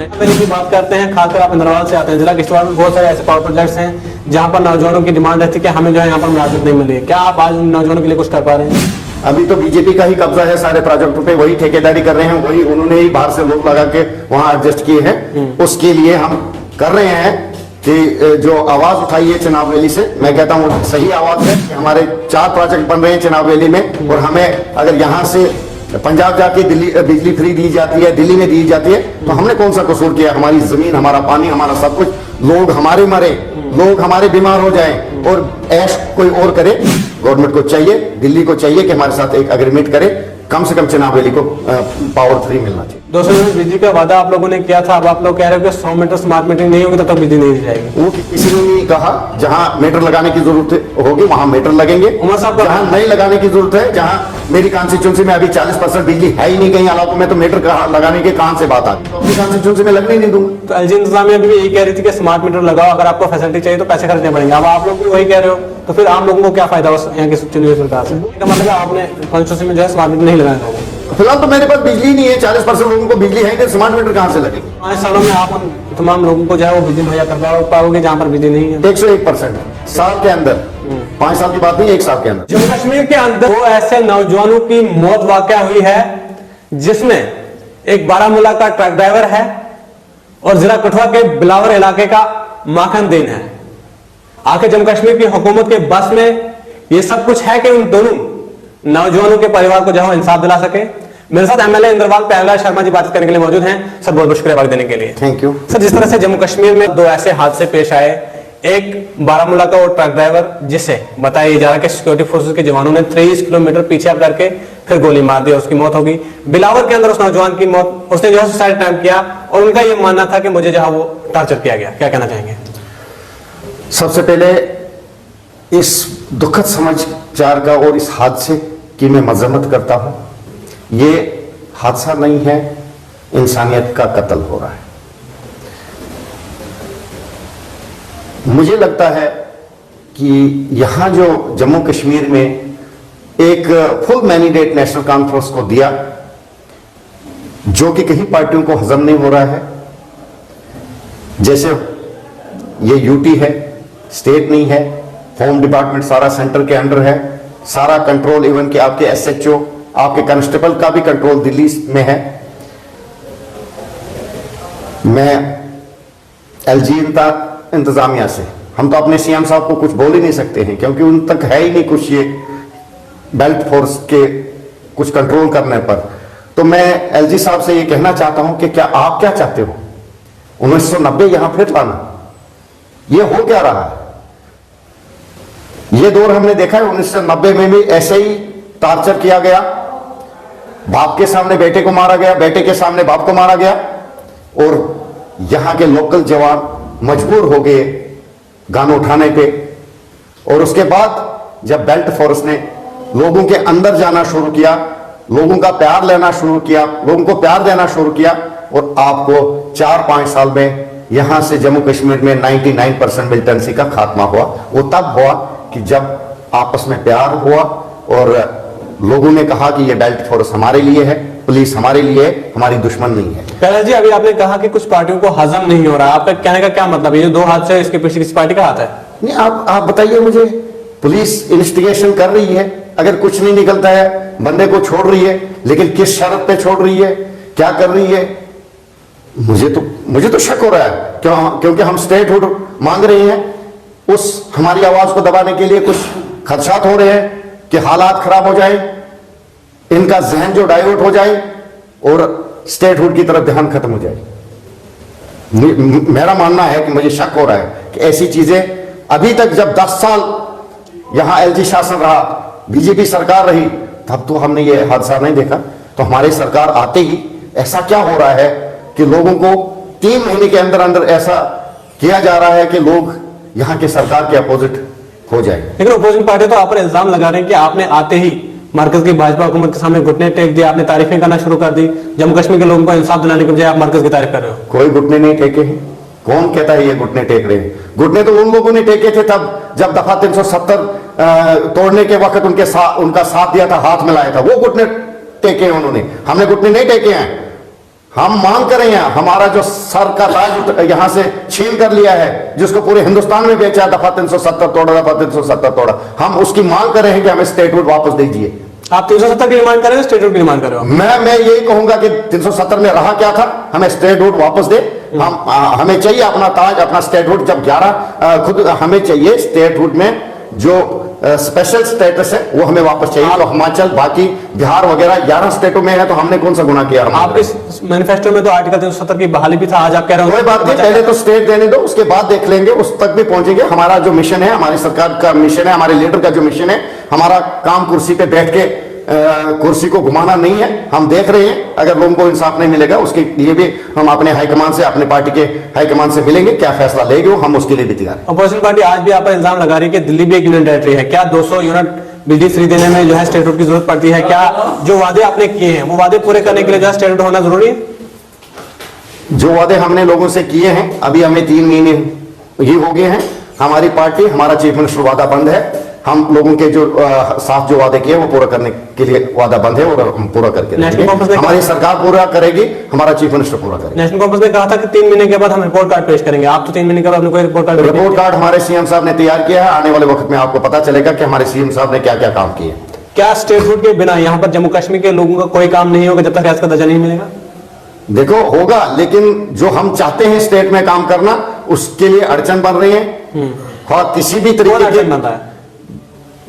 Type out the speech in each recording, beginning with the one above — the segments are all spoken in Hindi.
पहले की बात करते हैं, खासकर आप इंद्रवाल से आते हैं। जिला किश्तवाड़ में बहुत सारे ऐसे पावर प्रोजेक्ट्स हैं जहां पर नौजवानों की डिमांड रहती है कि हमें जो है यहाँ पर मुलाजिमत नहीं मिली है। क्या आप आज नौजवानों के लिए कुछ कर पा रहे हैं? अभी तो बीजेपी का ही कब्जा है सारे प्रोजेक्टों पे, वही ठेकेदारी कर रहे हैं, वही उन्होंने ही बाहर से लोग लगा के वहां एडजस्ट किए हैं। उसके लिए हम कर रहे हैं कि जो आवाज उठाई है चुनाव रैली से, मैं कहता हूँ सही आवाज है कि हमारे 4 प्रोजेक्ट बन रहे हैं चुनाव रैली में, और हमें अगर यहाँ से पंजाब जाके दिल्ली बिजली फ्री दी जाती है, दिल्ली में दी जाती है, तो हमने कौन सा कसूर किया? हमारी जमीन, हमारा पानी, हमारा सब कुछ, लोग हमारे मरे, लोग हमारे बीमार हो जाएं और ऐश कोई और करे। गवर्नमेंट को चाहिए, दिल्ली को चाहिए कि हमारे साथ एक एग्रीमेंट करे, कम से कम चुनाव रैली को पावर फ्री मिलना चाहिए। 200 यूनिट बिजली का वादा आप लोगों ने किया था, अब आप लोग कह रहे हो कि 100 मीटर स्मार्ट मीटरिंग नहीं होगी तब तक बिजली नहीं दी जाएगी। वो किसी ने नहीं कहा, जहां मीटर लगाने की जरूरत होगी वहां मीटर लगेंगे। उमर साहब, जहां नहीं लगाने की जरूरत है, जहां मेरी कॉन्स्टिट्यूंसी में अभी 40% बिजली है ही नहीं, कई इलाकों में तो मीटर लगाने की कहां से बात आ गई? अपनी कॉन्स्टिट्यूंसी में लगने नहीं दूंगा। तो एलजी इंतजामिया भी यही कह रही थी कि स्मार्ट मीटर लगाओ, अगर आपको फैसिलिटी चाहिए तो पैसे खर्चने पड़ेंगे। अब आप लोग भी वही कह रहे हो, तो फिर आम लोगों को क्या फायदा यहाँ की चुनी सरकार से? मतलब आपने कॉन्स्टिट्यूंसी में जो है स्मार्ट मीटर नहीं लगाना होगा। फिलहाल तो मेरे पास बिजली नहीं है, 40% लोगों को बिजली है, स्मार्ट मीटर कहां से लगेंगे? 5 सालों में आप उन तमाम लोगों को जो है वो बिजली मुहैया कर पाओगे जहां पर बिजली नहीं है? 101% साल के अंदर, 5 साल की बात नहीं, 1 साल के अंदर। जम्मू कश्मीर के अंदर 2 ऐसे नौजवानों की मौत वाकया हुई है, जिसमें एक बारामूला का ट्रक ड्राइवर है और जिला कठुआ के बिलावर इलाके का माखन दीन है। आखिर जम्मू कश्मीर की हुकूमत के बस में ये सब कुछ है कि उन दोनों नौजवानों के परिवार को जहां इंसाफ दिला सके? मेरे साथ एमएलए इंद्रवाल प्यारेलाल शर्मा जी बात करने के लिए मौजूद हैं। सर, बहुत बहुत शुक्रिया वक्त देने के लिए। थैंक यू सर, जिस तरह से जम्मू कश्मीर में 2 ऐसे हादसे पेश आए, एक बारामूला का वो ट्रक ड्राइवर जिसे बताया जा रहा है कि सिक्योरिटी फोर्सेस के जवानों ने 23 किलोमीटर पीछे करके फिर गोली मार दी, उसकी मौत होगी। बिलावर के अंदर उस नौजवान की मौत, उसने जो है सुसाइड अटेम्प्ट किया और उनका यह मानना था कि मुझे जहां वो टॉर्चर किया गया। क्या कहना चाहेंगे? सबसे पहले इस दुखद समाचार का और इस हादसे की मैं मजम्मत करता हूं। ये हादसा नहीं है, इंसानियत का कत्ल हो रहा है। मुझे लगता है कि यहां जो जम्मू कश्मीर में एक फुल मैंडेट नेशनल कॉन्फ्रेंस को दिया, जो कि कहीं पार्टियों को हजम नहीं हो रहा है। जैसे ये यूटी है, स्टेट नहीं है, होम डिपार्टमेंट सारा सेंटर के अंडर है, सारा कंट्रोल इवन कि आपके एसएचओ, आपके कांस्टेबल का भी कंट्रोल दिल्ली में है। मैं एलजी इंतजामिया से, हम तो अपने सीएम साहब को कुछ बोल ही नहीं सकते हैं, क्योंकि उन तक है ही नहीं कुछ ये बेल्ट फोर्स के कुछ कंट्रोल करने पर। तो मैं एलजी साहब से ये कहना चाहता हूं कि क्या आप क्या चाहते हो? 1990 यहां फिर लाना, ये हो क्या रहा है? ये दौर हमने देखा है, 1990 में भी ऐसे ही टॉर्चर किया गया, बाप के सामने बेटे को मारा गया, बेटे के सामने बाप को मारा गया, और यहां के लोकल जवान मजबूर हो गए गान उठाने पे। और उसके बाद जब बेल्ट फोर्स ने लोगों के अंदर जाना शुरू किया, लोगों का प्यार लेना शुरू किया, लोगों को प्यार देना शुरू किया, और आपको 4-5 साल में यहां से जम्मू कश्मीर में 99% मिलिटेंसी का खात्मा हुआ। वो तब हुआ कि जब आपस में प्यार हुआ और लोगों ने कहा कि ये बेल्ट फोर्स हमारे लिए है, पुलिस हमारे लिए है, हमारी दुश्मन नहीं है। प्यारेलाल जी, अभी आपने कहा कि कुछ पार्टियों को हजम नहीं हो रहा, आपका कहने का क्या मतलब? ये 2 हाथ से इसके पीछे किसी पार्टी का हाथ है? नहीं, आप बताइए मुझे। पुलिस इन्वेस्टिगेशन कर रही है, अगर कुछ नहीं निकलता है बंदे को छोड़ रही है, लेकिन किस शर्त पे छोड़ रही है, क्या कर रही है? मुझे तो शक हो रहा है, क्योंकि हम स्टेटहुड मांग रहे हैं, उस हमारी आवाज को दबाने के लिए कुछ खदशात हो रहे हैं कि हालात खराब हो जाए, इनका जहन जो डाइवर्ट हो जाए और स्टेटहुड की तरफ ध्यान खत्म हो जाए। मेरा मानना है कि मुझे शक हो रहा है कि ऐसी चीजें अभी तक, जब 10 साल यहां एलजी शासन रहा, बीजेपी सरकार रही, तब तो हमने ये हादसा नहीं देखा। तो हमारी सरकार आते ही ऐसा क्या हो रहा है कि लोगों को 3 महीने के अंदर अंदर ऐसा किया जा रहा है कि लोग यहां के सरकार के अपोजिट हो जाए। लेकिन अपोजिशन पार्टी तो आप पर इल्जाम लगा रहे हैं कि आपने आते ही मरकज की भाजपा हुकूमत के सामने घुटने टेक दिए, आपने तारीफें करना शुरू कर दी। जम्मू कश्मीर के लोगों को इंसाफ दिलाने के बजाय आप मरकज की तारीफ कर रहे हो। कोई घुटने नहीं टेके हैं। कौन कहता है ये घुटने टेक रहे हैं? घुटने तो उन लोगों ने टेके थे तब जब दफा 370 तोड़ने के वक्त उनका साथ दिया था, हाथ मिलाया था, वो घुटने टेके हैं उन्होंने। हमने घुटने नहीं टेके हैं। हम मांग कर रहे हैं, हमारा जो सर का ताज यहां से छीन कर लिया है, जिसको पूरे हिंदुस्तान में बेचा, दफा 370 तोड़ा, दफा 370 तोड़ा, हम उसकी मांग कर रहे हैं कि हमें स्टेटहुड वापस दीजिए। आप 370 की डिमांड कर रहे हो, स्टेटहुड की डिमांड कर रहे हो? मैं यही कहूंगा कि 370 में रहा क्या था, हमें स्टेटहुड वापस दे। हमें चाहिए अपना ताज, अपना स्टेटहुड। जब 11 खुद हमें चाहिए स्टेटहुड में जो स्पेशल स्टेटस है वो हमें वापस चाहिए। तो हिमाचल, बाकी बिहार वगैरह 11 स्टेटों में है, तो हमने कौन सा गुनाह किया? आप इस मैनिफेस्टो में तो आर्टिकल 370 की बहाली भी था, आज आप कह रहे हो कोई बात नहीं, पहले तो स्टेट देने दो, उसके बाद देख लेंगे, उस तक भी पहुंचेंगे। हमारा जो मिशन है, हमारी सरकार का मिशन है, हमारे लीडर का जो मिशन है, हमारा काम कुर्सी पे बैठ के कुर्सी को घुमाना नहीं है। हम देख रहे हैं अगर लोगों को इंसाफ नहीं मिलेगा, उसके लिए भी हम अपने हाईकमान से, अपने पार्टी के हाईकमान से मिलेंगे, क्या फैसला लेंगे वो हम उसके लिए भी तैयार हैं। अपोजिशन पार्टी आज भी आप पर इल्जाम लगा रही है कि दिल्ली भी एक यूनियन टेरिटरी है। क्या 200 यूनिट बिजली फ्री देने में जो है स्टेटहुड की जरूरत पड़ती है? क्या जो वादे आपने किए हैं वो वादे पूरे करने के लिए जो है स्टेटहुड होना जरूरी है? जो वादे हमने लोगों से किए हैं, अभी हमें 3 महीने ही हो गए हैं, हमारी पार्टी, हमारा चीफ मिनिस्टर वादा बंद है। हम लोगों के जो साथ जो वादे किए वो पूरा करने के लिए वादा बंद है, और हम पूरा करके रहेंगे। हमारी सरकार पूरा करेगी, हमारा चीफ मिनिस्टर पूरा करेगा। नेशनल कांफ्रेंस ने कहा था कि 3 महीने के बाद हम रिपोर्ट कार्ड पेश करेंगे। आप तो 3 महीने के बाद अपने कोई रिपोर्ट कार्ड हमारे सीएम साहब ने तैयार किया है। आने वाले वक्त में आपको पता चलेगा कि हमारे सीएम साहब ने क्या क्या काम किए। क्या स्टेटहुड के बिना यहाँ पर जम्मू कश्मीर के लोगों का कोई काम नहीं होगा जब तक रियासत का दर्जा नहीं मिलेगा? देखो होगा, लेकिन जो हम चाहते हैं स्टेट में काम करना, उसके लिए अड़चन बन रही है। और किसी भी तरीके अड़चन बन रहा है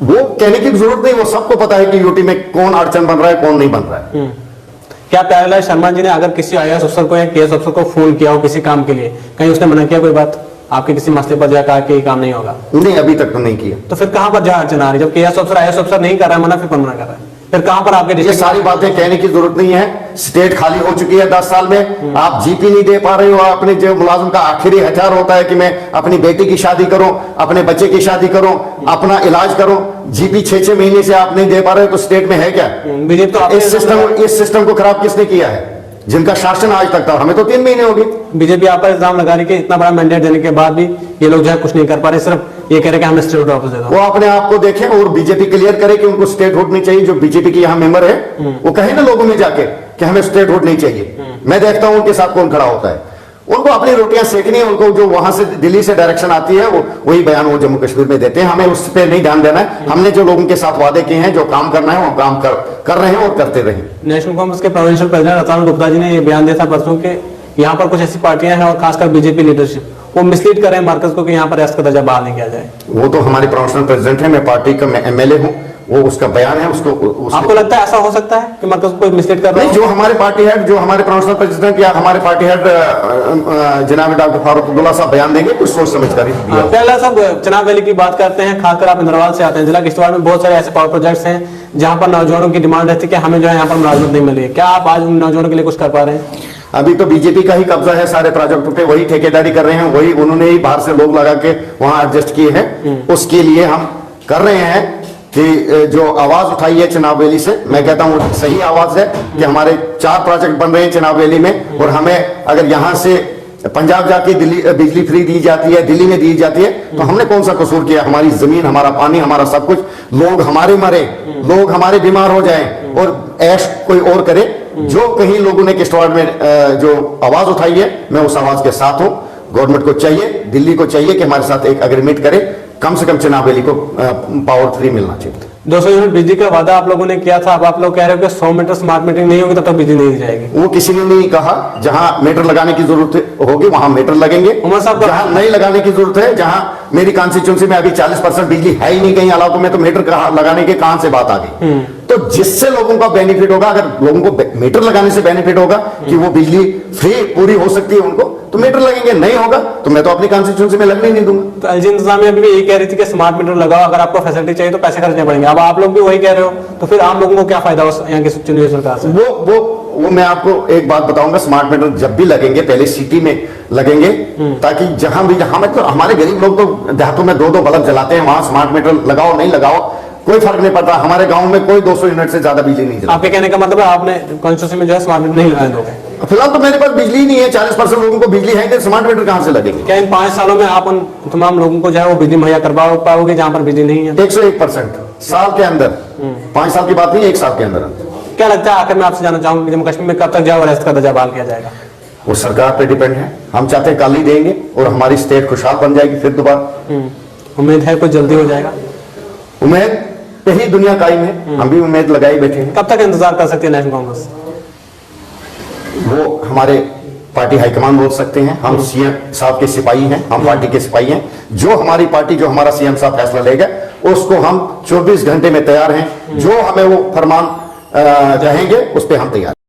वो कहने की जरूरत नहीं, वो सबको पता है कि यूटी में कौन अड़चन बन रहा है, कौन नहीं बन रहा है। क्या प्यारेलाल शर्मा जी ने अगर किसी IAS अफसर को या KS अफसर को फोन किया हो किसी काम के लिए, कहीं उसने मना किया कोई बात आपके किसी मसले पर जाकर कि ये काम नहीं होगा? नहीं, अभी तक तो नहीं किया। तो फिर कहां पर जहां अड़चन आ रही है? जब KS अफसर IAS अफसर नहीं कर रहा है मना, फिर कौन मना कर रहा है? फिर कहां पर आपके ये सारी बातें कहने की जरूरत नहीं है। स्टेट खाली हो चुकी है 10 साल में। आप जीपी नहीं दे पा रहे हो। अपने जो मुलाजिम का आखिरी हथियार होता है कि मैं अपनी बेटी की शादी करूं, अपने बच्चे की शादी करूं, अपना इलाज करूं, जीपी 6-6 महीने से आप नहीं दे पा रहे हो, तो स्टेट में है क्या? बीजेपी तो इस सिस्टम को खराब किसने किया है? जिनका शासन आज तक था। हमें तो 3 महीने हो गए। बीजेपी आप पर इल्जाम लगा रही है कि इतना बड़ा मैंडेट देने के बाद भी ये लोग जो है कुछ नहीं कर पा रहे, सिर्फ ये कह रहे कि हमें स्टेटहुड वापस दे दो। वो अपने आप को देखें और बीजेपी क्लियर करे कि उनको स्टेटहुड नहीं चाहिए। जो बीजेपी के यहाँ मेंबर है वो कहे ना लोगों में जाके कि हमें स्टेटहुड नहीं चाहिए। मैं देखता हूं उनके साथ कौन खड़ा होता है। उनको अपनी रोटियां सेकनी है, उनको जो वहां से दिल्ली से डायरेक्शन आती है वो वही बयान वो जम्मू कश्मीर में देते हैं। हमें उस पर नहीं ध्यान देना है। हमने जो लोगों के साथ वादे किए हैं, जो काम करना है वो काम कर रहे हैं और करते रहें। नेशनल कांफ्रेंस के प्रोविंशियल प्रेसिडेंट रतन गुप्ता जी ने ये बयान दिया था परसों के यहाँ पर कुछ ऐसी पार्टियां हैं और खासकर बीजेपी लीडरशिप वो मिसलीड कर रहे हैं मरकज को कि यहाँ पर रियासत का दर्जा बहाल नहीं किया जाए। वो तो हमारे प्रोविंशियल प्रेसिडेंट है, मैं पार्टी का MLA हूँ, वो उसका बयान है। उसको आपको लगता है ऐसा हो सकता है कि मरकज को मिसलीड कर रहे हैं? जो हमारे पार्टी हेड, जो हमारे प्रोविंशियल प्रेसिडेंट या हमारे पार्टी हेड जनाब डॉक्टर फारूक अब्दुल्ला साहब बयान देंगे, कुछ सोच समझ कर ही। प्यारेलाल साहब, चनाब वैली की बात करते हैं, खासकर आप इंद्रवाल से आते हैं। जिला किश्तवाड़ में बहुत सारे ऐसे पावर प्रोजेक्ट्स हैं जहां पर नौजवानों की डिमांड रहती है कि हमें जो है यहाँ पर मुलाजमत नहीं मिली है। क्या आप आज उन नौजवानों के लिए कुछ कर पा रहे हैं? अभी तो बीजेपी का ही कब्जा है सारे प्रोजेक्टों पे, वही ठेकेदारी कर रहे हैं, वही उन्होंने ही बाहर से लोग लगा के वहां एडजस्ट किए हैं। उसके लिए हम कर रहे हैं कि जो आवाज उठाई है चनाब वैली से, मैं कहता हूँ सही आवाज है कि हमारे 4 प्रोजेक्ट बन रहे हैं चनाब वैली में। और हमें अगर यहाँ से पंजाब जाके दिल्ली बिजली फ्री दी जाती है, दिल्ली में दी जाती है, तो हमने कौन सा कसूर किया? हमारी जमीन, हमारा पानी, हमारा सब कुछ, लोग हमारे मरे, लोग हमारे बीमार हो जाएं और ऐश कोई और करे। जो कहीं लोगों ने किश्तवाड़ में जो आवाज उठाई है, मैं उस आवाज के साथ हूं। गवर्नमेंट को चाहिए, दिल्ली को चाहिए कि हमारे साथ एक एग्रीमेंट करे, कम से कम चनाब वैली को पावर फ्री मिलना चाहिए। 200 यूनिट बिजली का वादा आप लोगों ने किया था, अब आप लोग कह रहे हो कि 100 मीटर स्मार्ट मीटरिंग नहीं होगी तब तक बिजली नहीं दी जाएगी। वो किसी ने नहीं कहा। जहां मीटर लगाने की जरूरत होगी वहां मीटर लगेंगे। उमर साहब, जहां नहीं लगाने की जरूरत है, जहां मेरी कॉन्स्टिट्यूंसी में अभी 40% बिजली है ही नहीं कहीं इलाकों में, तो मीटर लगाने की कहां से बात आ गई? तो जिससे लोगों का बेनिफिट होगा, अगर लोगों को मीटर लगाने से बेनिफिट होगा कि वो बिजली फ्री पूरी हो सकती है उनको, तो मीटर लगेंगे। नहीं होगा तो मैं तो अपनी कॉन्स्टिट्यूंसी में लगने नहीं दूंगा। तो एलजी इंतजामिया भी यही कह रही थी कि स्मार्ट मीटर लगाओ, अगर आपको फैसिलिटी चाहिए तो पैसे खर्चने पड़ेंगे। अब आप लोग भी वही कह रहे हो, तो फिर आम लोगों को क्या फायदा हो यहाँ की चुनी सरकार से? वो मैं आपको एक बात बताऊंगा। स्मार्ट मीटर जब भी लगेंगे पहले सिटी में लगेंगे, ताकि जहां भी, जहां में तो हमारे गरीब लोग तो देहातों में 2-2 बल्ब जलाते हैं, वहां स्मार्ट मीटर लगाओ नहीं लगाओ कोई फर्क नहीं पड़ता। हमारे गांव में कोई 200 यूनिट से ज्यादा बिजली नहीं चलती। आपके कहने का मतलब है आपने कॉन्स्टिट्यूंसी में जो है स्मार्ट मीटर नहीं लगाने दोगे? फिलहाल तो मेरे पास बिजली नहीं है। 40% लोगों को बिजली है, स्मार्ट मीटर कहां से लगेंगे? क्या इन 5 सालों में आप उन तमाम लोगों को जो है वो बिजली मुहैया करवा पाओगे जहां पर बिजली नहीं है? 101% साल के अंदर। 5 साल की बात नहीं, 1 साल के अंदर। क्या लगता है, आखिर में आपसे जानना चाहूंगा कि जम्मू कश्मीर में कब तक जो अरेस्ट का दर्जा बहाल किया जाएगा? वो सरकार पे डिपेंड है। हम चाहते हैं कल ही देंगे और हमारी स्टेट खुशहाल बन जाएगी फिर दोबारा। उम्मीद है कुछ जल्दी हो जाएगा? उम्मीद पे ही दुनिया कायम है, हम भी उम्मीद लगाए बैठे हैं। कब तक इंतजार कर सकती है नेशनल कांग्रेस? वो हमारे पार्टी हाईकमान बोल सकते हैं, हम सीएम साहब के सिपाही हैं, हम पार्टी के सिपाही हैं। जो हमारी पार्टी, जो हमारा सीएम साहब फैसला लेगा उसको हम 24 घंटे में तैयार हैं। जो हमें वो फरमान कहेंगे उस पर हम तैयार हैं।